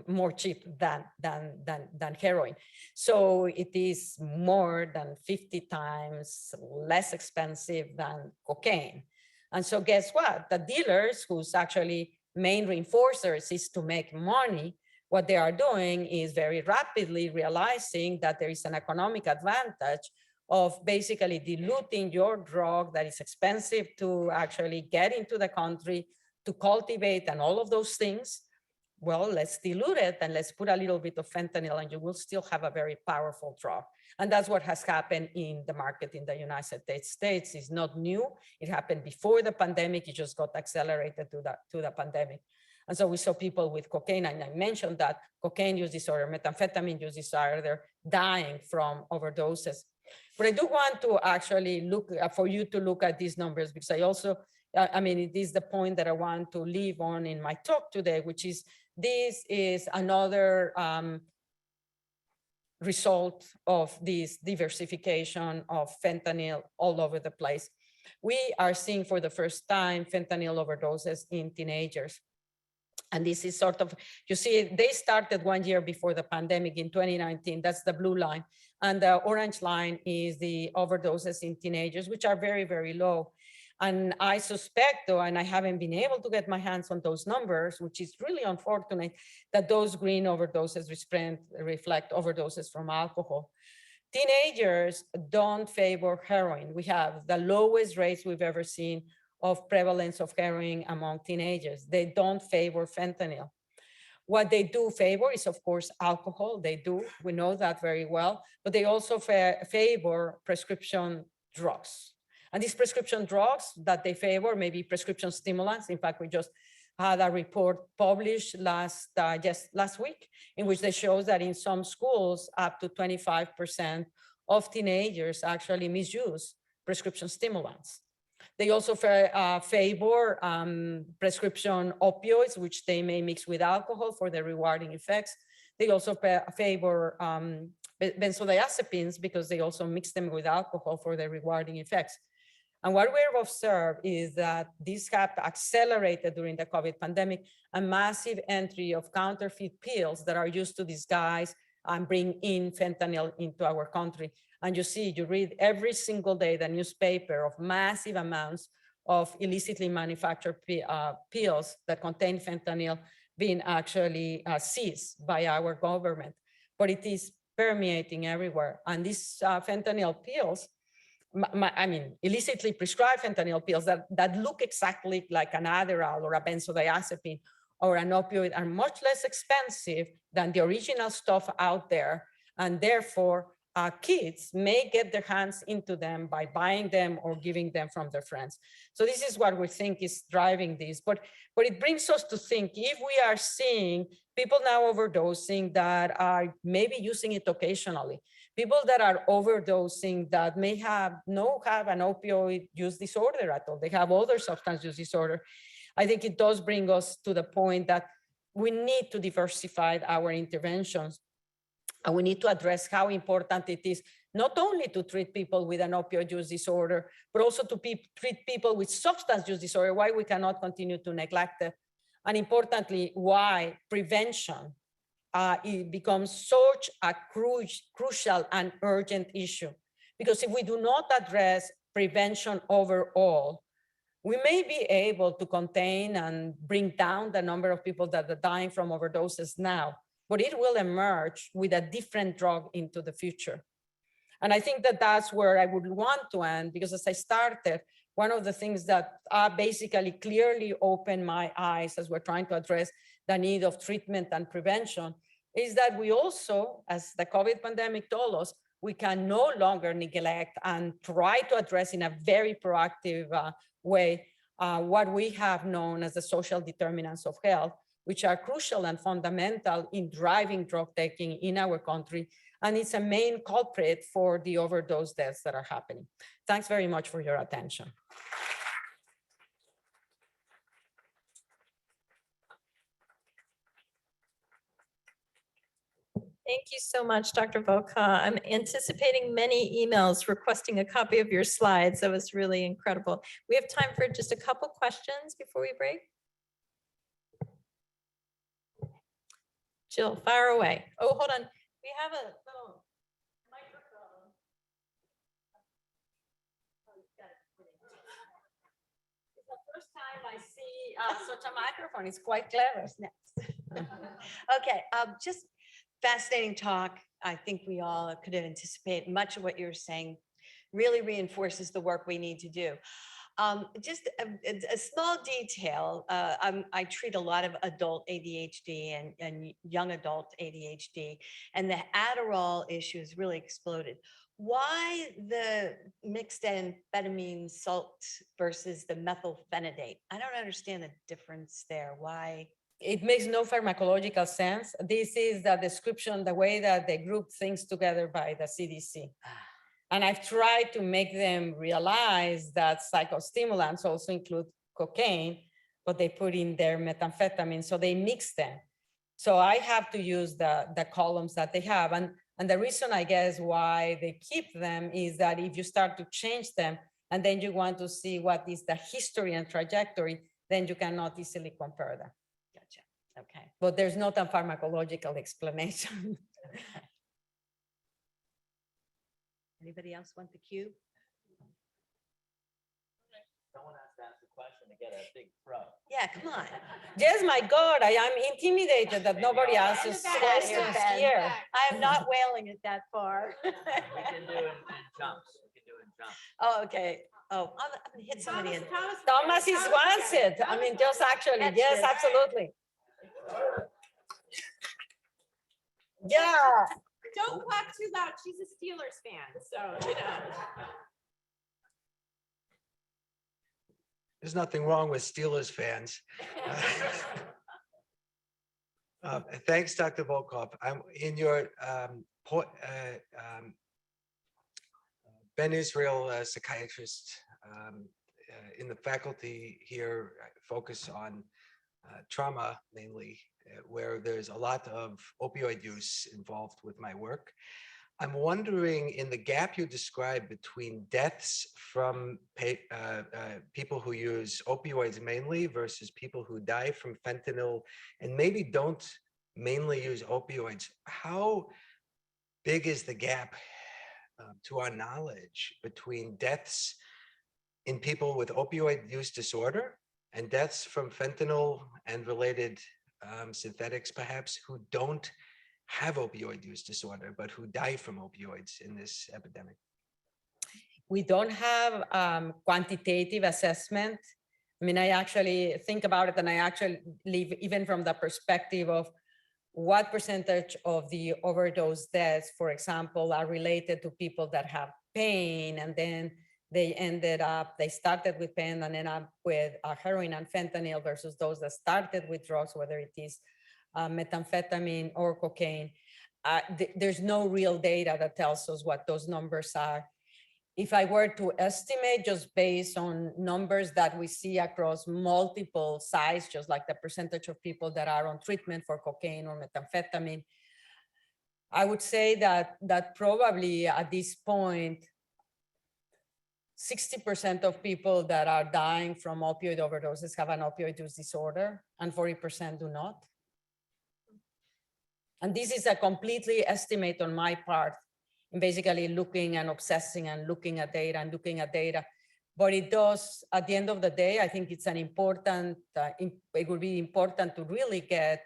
More cheap than heroin. So it is more than 50 times less expensive than cocaine. And so guess what? The dealers, whose actually main reinforcers is to make money, what they are doing is very rapidly realizing that there is an economic advantage of basically diluting your drug that is expensive to actually get into the country, to cultivate and all of those things. Well, let's dilute it and let's put a little bit of fentanyl and you will still have a very powerful drug. And that's what has happened in the market in the United States. It's not new. It happened before the pandemic. It just got accelerated to the pandemic. And so we saw people with cocaine, and I mentioned that cocaine use disorder, methamphetamine use disorder, they're dying from overdoses. But I do want to actually look for you to look at these numbers, because I also, I mean, it is the point that I want to leave on in my talk today, which is this is another result of this diversification of fentanyl all over the place. We are seeing for the first time fentanyl overdoses in teenagers. And this is sort of, you see, they started 1 year before the pandemic in 2019. That's the blue line. And the orange line is the overdoses in teenagers, which are very, very low. And I suspect, though, and I haven't been able to get my hands on those numbers, which is really unfortunate, that those green overdoses reflect overdoses from alcohol. Teenagers don't favor heroin. We have the lowest rates we've ever seen of prevalence of heroin among teenagers. They don't favor fentanyl. What they do favor is, of course, alcohol. They do, we know that very well, but they also favor prescription drugs. And these prescription drugs that they favor may be prescription stimulants. In fact, we just had a report published last week in which they show that in some schools, up to 25% of teenagers actually misuse prescription stimulants. They also favor prescription opioids, which they may mix with alcohol for the rewarding effects. They also favor benzodiazepines because they also mix them with alcohol for the rewarding effects. And what we've observed is that this have accelerated during the COVID pandemic, a massive entry of counterfeit pills that are used to disguise and bring in fentanyl into our country. And you see, you read every single day the newspaper of massive amounts of illicitly manufactured pills that contain fentanyl being actually seized by our government. But it is permeating everywhere. And these fentanyl pills, I mean, illicitly prescribed fentanyl pills that look exactly like an Adderall or a benzodiazepine or an opioid are much less expensive than the original stuff out there. And therefore, kids may get their hands into them by buying them or giving them from their friends. So this is what we think is driving this. But it brings us to think, if we are seeing people now overdosing that are maybe using it occasionally, people that are overdosing that may have an opioid use disorder at all, they have other substance use disorder, I think it does bring us to the point that we need to diversify our interventions. And we need to address how important it is not only to treat people with an opioid use disorder, but also to treat people with substance use disorder, why we cannot continue to neglect it. And importantly, why prevention it becomes such a crucial and urgent issue. Because if we do not address prevention overall, we may be able to contain and bring down the number of people that are dying from overdoses now, but it will emerge with a different drug into the future. And I think that that's where I would want to end, because as I started, one of the things that basically clearly opened my eyes as we're trying to address the need of treatment and prevention is that we also, as the COVID pandemic told us, we can no longer neglect and try to address in a very proactive way what we have known as the social determinants of health, which are crucial and fundamental in driving drug taking in our country. And it's a main culprit for the overdose deaths that are happening. Thanks very much for your attention. Thank you so much, Dr. Volka. I'm anticipating many emails requesting a copy of your slides. That was really incredible. We have time for just a couple questions before we break. Jill, fire away. Oh, hold on. We have a little microphone. It's the first time I see such a microphone. It's quite clever. Okay, just fascinating talk. I think we all could have anticipated much of what you're saying. really reinforces the work we need to do. Just a small detail. I treat a lot of adult ADHD and young adult ADHD, and the Adderall issue has really exploded. Why the mixed amphetamine salt versus the methylphenidate? I don't understand the difference there. Why? It makes no pharmacological sense. This is the description, the way that they group things together by the CDC. And I've tried to make them realize that psychostimulants also include cocaine, but they put in their methamphetamine, so they mix them. So I have to use the columns that they have. And the reason, I guess, why they keep them is that if you start to change them, and then you want to see what is the history and trajectory, then you cannot easily compare them. Gotcha. Okay. But there's not a pharmacological explanation. Anybody else want the cue? Someone has to ask a question to get a big throw. Yeah, come on. Yes, my God, I am intimidated that nobody else is questions here. I am not wailing it that far. We can do it in jumps. We can do it in jumps. Oh, okay. Oh, I'm gonna hit somebody in. Thomas is wants it. I mean, just actually, That's yes, good. absolutely. Yeah. Don't clap too loud. She's a Steelers fan, so you know. There's nothing wrong with Steelers fans. Thanks, Dr. Volkov. I'm in your Ben Israel, psychiatrist in the faculty here, focus on trauma mainly, where there's a lot of opioid use involved with my work. I'm wondering, in the gap you described between deaths from people who use opioids mainly versus people who die from fentanyl and maybe don't mainly use opioids, how big is the gap to our knowledge between deaths in people with opioid use disorder and deaths from fentanyl and related synthetics, perhaps, who don't have opioid use disorder, but who die from opioids in this epidemic? We don't have quantitative assessment. I mean, I actually think about it, and I actually live even from the perspective of what percentage of the overdose deaths, for example, are related to people that have pain, and then they started with pain and ended up with heroin and fentanyl versus those that started with drugs, whether it is methamphetamine or cocaine. There's no real data that tells us what those numbers are. If I were to estimate just based on numbers that we see across multiple sites, just like the percentage of people that are on treatment for cocaine or methamphetamine, I would say that probably at this point, 60% of people that are dying from opioid overdoses have an opioid use disorder, and 40% do not. And this is a completely estimate on my part, in basically looking and obsessing and looking at data and looking at data. But it does, at the end of the day, I think it's an important, it would be important to really get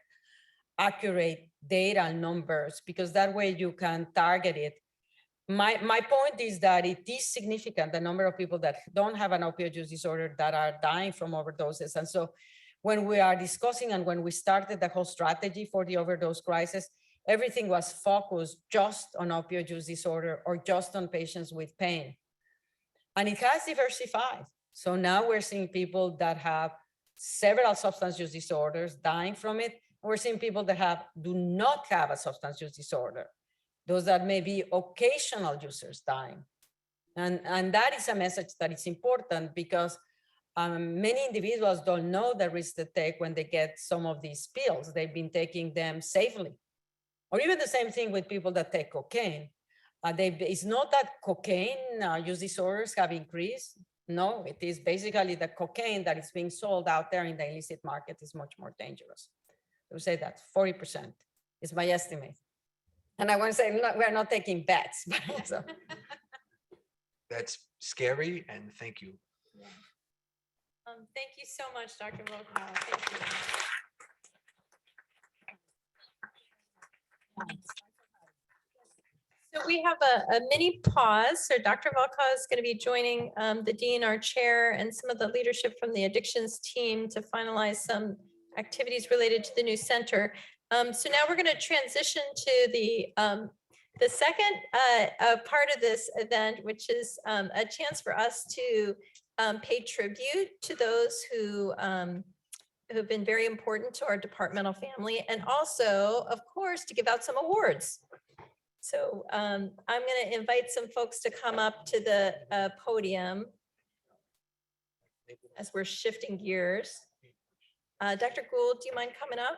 accurate data and numbers, because that way you can target it. My point is that it is significant, the number of people that don't have an opioid use disorder that are dying from overdoses. And so when we are discussing and when we started the whole strategy for the overdose crisis, everything was focused just on opioid use disorder or just on patients with pain. And it has diversified. So now we're seeing people that have several substance use disorders dying from it. We're seeing people that do not have a substance use disorder. Those that may be occasional users dying. And that is a message that is important, because many individuals don't know the risk they take when they get some of these pills. They've been taking them safely. Or even the same thing with people that take cocaine. It's not that cocaine use disorders have increased. No, it is basically the cocaine that is being sold out there in the illicit market is much more dangerous. I would say that 40% is my estimate. And I want to say, we're not taking bets. So. That's scary, and thank you. Yeah. Thank you so much, Dr. Volkov. Thank you. So we have a mini pause. So Dr. Volkov is going to be joining the dean, our chair, and some of the leadership from the addictions team to finalize some activities related to the new center. So now we're going to transition to the second part of this event, which is a chance for us to pay tribute to those who have been very important to our departmental family, and also, of course, to give out some awards. So I'm going to invite some folks to come up to the podium as we're shifting gears. Dr. Gould, do you mind coming up?